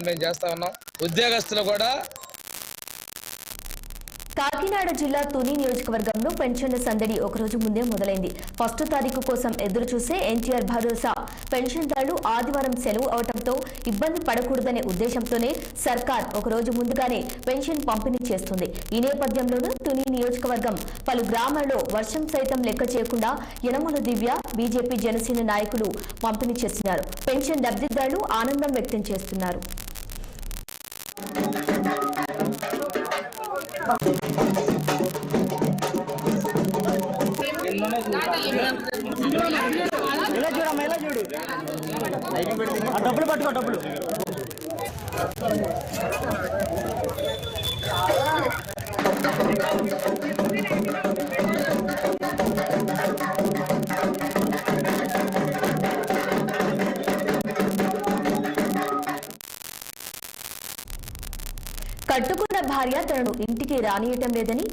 మేము చేస్తా ఉన్నాం. ఉద్యోగస్తులు కూడా కాకినాడ జిల్లా తుని నియోజకవర్గంలో పెన్షన్ల సందడి ఒకరోజు ముందే మొదలైంది. ఫస్ట్ తారీఖు కోసం ఎదురు చూసే ఎన్టీఆర్ భరోసా పెన్షన్దారులు ఆదివారం సెలవు అవడంతో ఇబ్బంది పడకూడదనే ఉద్దేశంతోనే సర్కార్ ఒకరోజు ముందుగానే పెన్షన్ పంపిణీ చేస్తుంది. ఈ నేపథ్యంలోనూ తుని నియోజకవర్గం పలు గ్రామాల్లో వర్షం సైతం లెక్క చేయకుండా యనమల దివ్య, బీజేపీ, జనసేన నాయకులు పంపిణీ చేస్తున్నారు. పెన్షన్ లబ్ధిదారులు ఆనందం వ్యక్తం చేస్తున్నారు. డబ్బులు పట్టుకో డబ్బులు కట్టుకున్న భార్య తనను ఇంటికి రానియటం లేదని